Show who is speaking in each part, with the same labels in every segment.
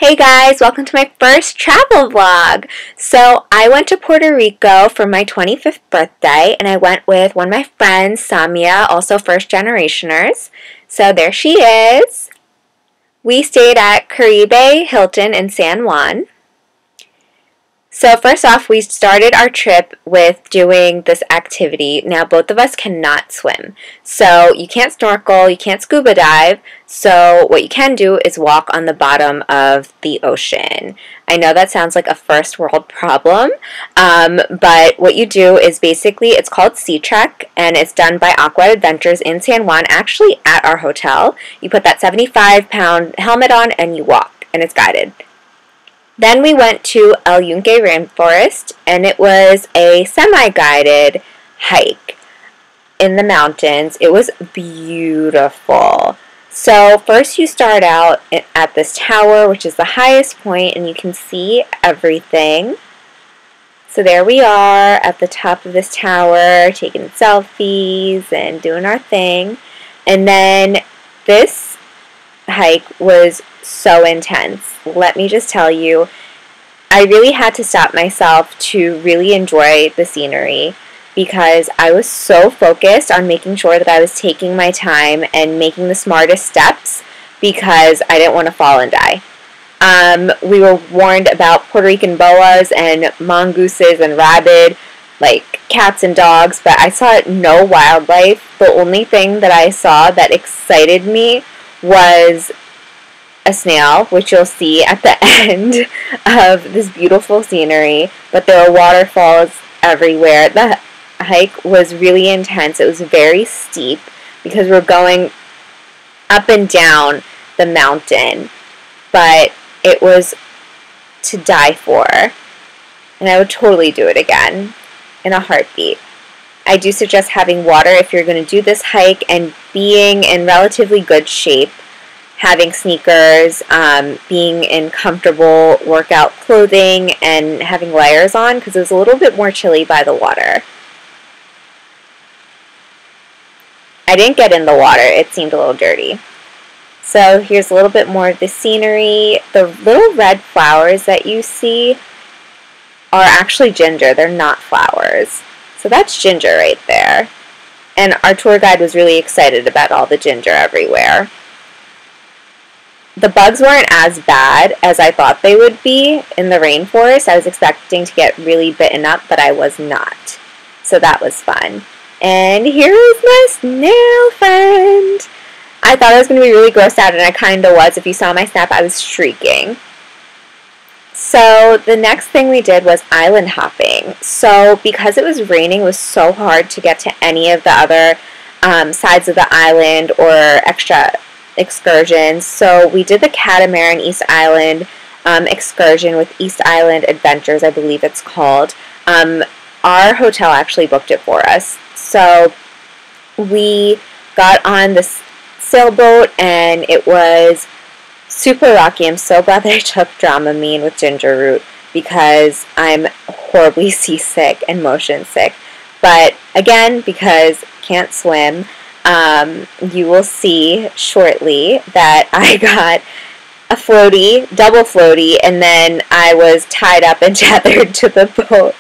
Speaker 1: Hey guys, welcome to my first travel vlog. So I went to Puerto Rico for my 25th birthday and I went with one of my friends, Samia, also first generationers. So there she is. We stayed at Caribe, Hilton in San Juan. So first off, we started our trip with doing this activity. Now both of us cannot swim. So you can't snorkel, you can't scuba dive. So what you can do is walk on the bottom of the ocean. I know that sounds like a first world problem, but what you do is basically, it's called SeaTrek and it's done by Aqua Adventures in San Juan, actually at our hotel. You put that 75-pound helmet on and you walk, and it's guided. Then we went to El Yunque Rainforest, and it was a semi-guided hike in the mountains. It was beautiful. So first you start out at this tower, which is the highest point, and you can see everything. So there we are at the top of this tower, taking selfies and doing our thing. And then this hike was so intense. Let me just tell you, I really had to stop myself to really enjoy the scenery because I was so focused on making sure that I was taking my time and making the smartest steps because I didn't want to fall and die. We were warned about Puerto Rican boas and mongooses and rabid, like cats and dogs, but I saw no wildlife. The only thing that I saw that excited me was a snail, which you'll see at the end of this beautiful scenery, but there were waterfalls everywhere. The hike was really intense. It was very steep because we're going up and down the mountain, but it was to die for, and I would totally do it again in a heartbeat. I do suggest having water if you're going to do this hike and being in relatively good shape. Having sneakers, being in comfortable workout clothing, and having layers on because it was a little bit more chilly by the water. I didn't get in the water, it seemed a little dirty. So here's a little bit more of the scenery. The little red flowers that you see are actually ginger, they're not flowers. So that's ginger right there. And our tour guide was really excited about all the ginger everywhere. The bugs weren't as bad as I thought they would be in the rainforest. I was expecting to get really bitten up, but I was not. So that was fun. And here is my snail friend. I thought I was going to be really grossed out, and I kind of was. If you saw my snap, I was shrieking. So the next thing we did was island hopping. So because it was raining, it was so hard to get to any of the other sides of the island or extra excursions. So we did the Catamaran East Island excursion with East Island Adventures, I believe it's called. Our hotel actually booked it for us. So we got on this sailboat and it was super rocky. I'm so glad that I took Dramamine with ginger root because I'm horribly seasick and motion sick. But again, because can't swim, you will see shortly that I got a floaty, double floaty, and then I was tied up and tethered to the boat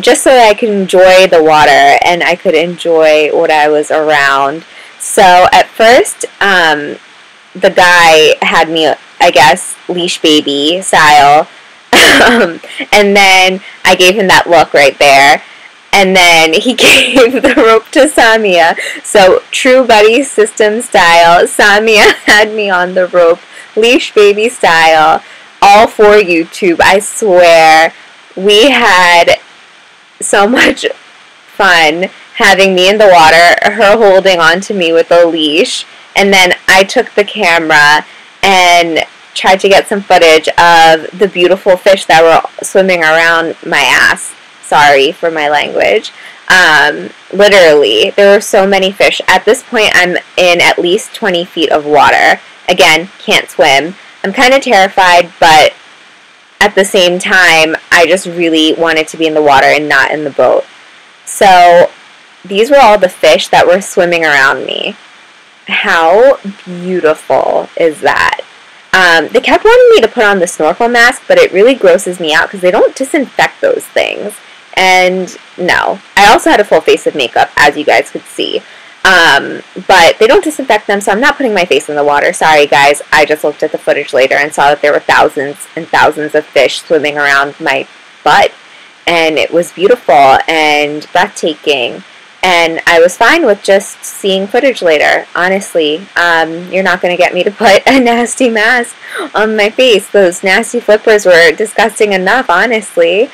Speaker 1: just so that I could enjoy the water and I could enjoy what I was around. So at first, the guy had me, I guess, leash baby style, and then I gave him that look right there. And then he gave the rope to Samia. So, true buddy system style, Samia had me on the rope, leash baby style, all for YouTube. I swear, we had so much fun having me in the water, her holding on to me with a leash. And then I took the camera and tried to get some footage of the beautiful fish that were swimming around my ass. Sorry for my language. Literally, there were so many fish. At this point, I'm in at least 20 feet of water. Again, can't swim. I'm kind of terrified, but at the same time, I just really wanted to be in the water and not in the boat. So, these were all the fish that were swimming around me. How beautiful is that? They kept wanting me to put on the snorkel mask, but it really grosses me out because they don't disinfect those things. And no, I also had a full face of makeup, as you guys could see. But they don't disinfect them, so I'm not putting my face in the water. Sorry, guys. I just looked at the footage later and saw that there were thousands and thousands of fish swimming around my butt. And it was beautiful and breathtaking. And I was fine with just seeing footage later, honestly. You're not going to get me to put a nasty mask on my face. Those nasty flippers were disgusting enough, honestly.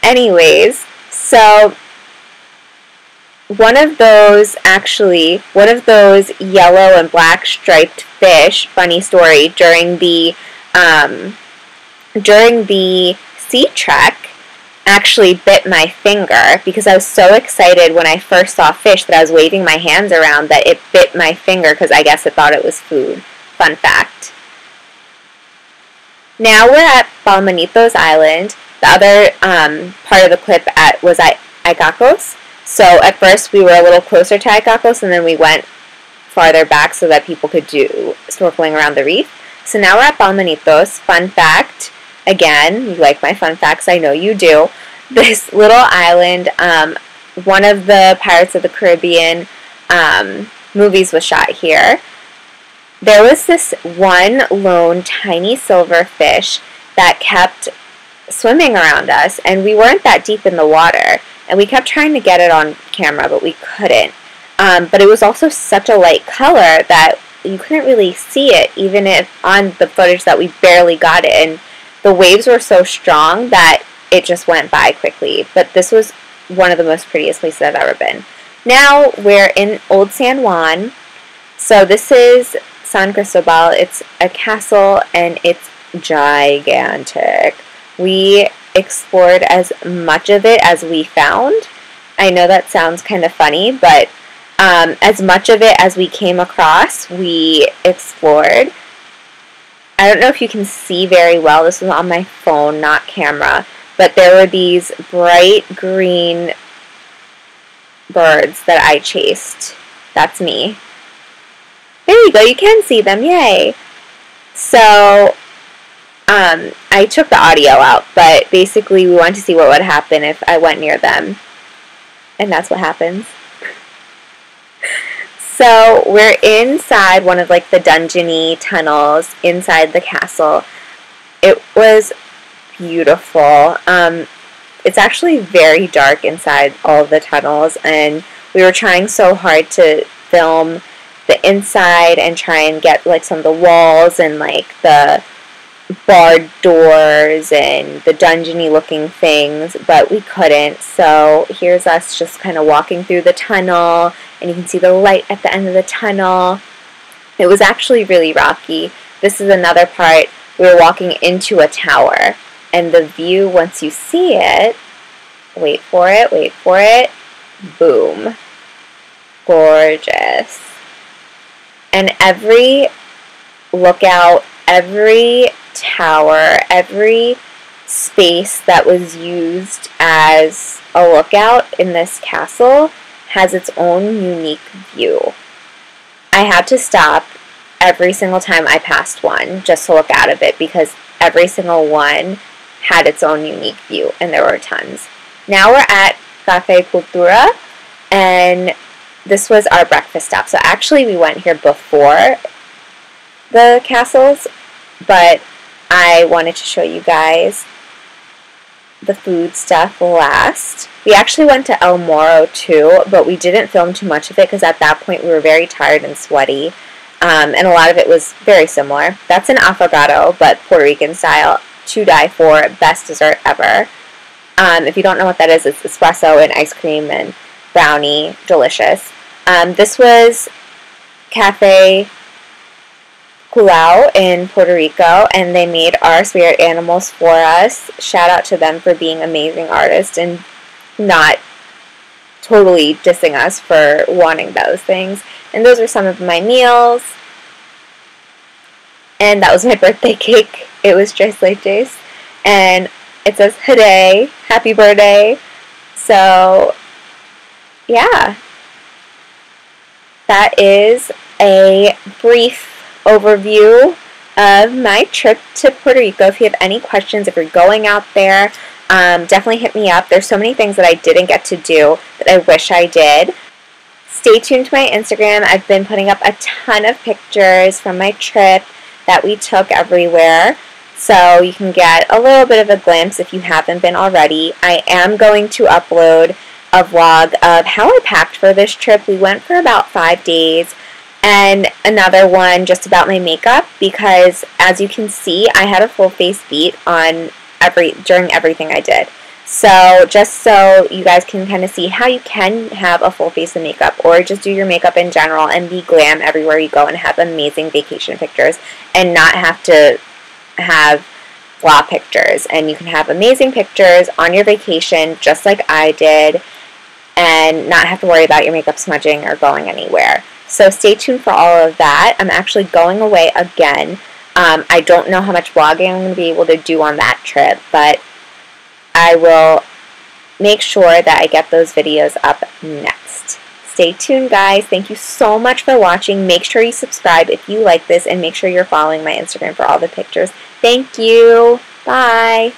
Speaker 1: Anyways, so one of those yellow and black striped fish, funny story, during the SeaTrek, actually bit my finger because I was so excited when I first saw fish that I was waving my hands around that it bit my finger because I guess it thought it was food. Fun fact. Now we're at Balmanitos Island. The other part of the clip was at Icacos. So at first we were a little closer to Icacos and then we went farther back so that people could do snorkeling around the reef. So now we're at Balmanitos. Fun fact. Again, you like my fun facts, I know you do. This little island, one of the Pirates of the Caribbean movies was shot here. There was this one lone tiny silverfish that kept swimming around us, and we weren't that deep in the water, and we kept trying to get it on camera, but we couldn't. But it was also such a light color that you couldn't really see it, even if on the footage that we barely got it, and the waves were so strong that it just went by quickly. But this was one of the most prettiest places I've ever been. Now we're in Old San Juan. So this is San Cristobal. It's a castle and it's gigantic. We explored as much of it as we found. I know that sounds kind of funny, but as much of it as we came across, we explored. I don't know if you can see very well. This was on my phone, not camera. But there were these bright green birds that I chased. That's me. There you go. You can see them. Yay. So, I took the audio out. But basically, we wanted to see what would happen if I went near them. And that's what happens. So we're inside one of like the dungeony tunnels inside the castle. It was beautiful. It's actually very dark inside all of the tunnels, and we were trying so hard to film the inside and try and get like some of the walls and like the barred doors and the dungeony looking things, but we couldn't. So here's us just kind of walking through the tunnel, and you can see the light at the end of the tunnel. It was actually really rocky. This is another part. We were walking into a tower, and the view, once you see it, wait for it, boom. Gorgeous. And every lookout, every tower, every space that was used as a lookout in this castle has its own unique view. I had to stop every single time I passed one just to look out of it because every single one had its own unique view, and there were tons. Now we're at Caficultura, and this was our breakfast stop. So actually we went here before the castles, but I wanted to show you guys the food stuff last. We actually went to El Morro too, but we didn't film too much of it because at that point we were very tired and sweaty, and a lot of it was very similar. That's an Affogatto, but Puerto Rican style, to die for, best dessert ever. If you don't know what that is, it's espresso and ice cream and brownie, delicious. This was Cafe Colao in Puerto Rico, and they made our spirit animals for us. Shout out to them for being amazing artists and not totally dissing us for wanting those things. And those were some of my meals. And that was my birthday cake. It was tres leches. And it says, "Hooray, happy birthday." So, yeah. That is a brief overview of my trip to Puerto Rico. If you have any questions, if you're going out there, definitely hit me up. There's so many things that I didn't get to do that I wish I did. Stay tuned to my Instagram. I've been putting up a ton of pictures from my trip that we took everywhere, so you can get a little bit of a glimpse if you haven't been already. I am going to upload a vlog of how I packed for this trip. We went for about 5 days, and another one just about my makeup, because as you can see, I had a full face beat on during everything I did. So just so you guys can kind of see how you can have a full face of makeup, or just do your makeup in general and be glam everywhere you go and have amazing vacation pictures and not have to have blah pictures. And you can have amazing pictures on your vacation just like I did and not have to worry about your makeup smudging or going anywhere. So stay tuned for all of that. I'm actually going away again. I don't know how much vlogging I'm going to be able to do on that trip, but I will make sure that I get those videos up next. Stay tuned, guys. Thank you so much for watching. Make sure you subscribe if you like this, and make sure you're following my Instagram for all the pictures. Thank you. Bye.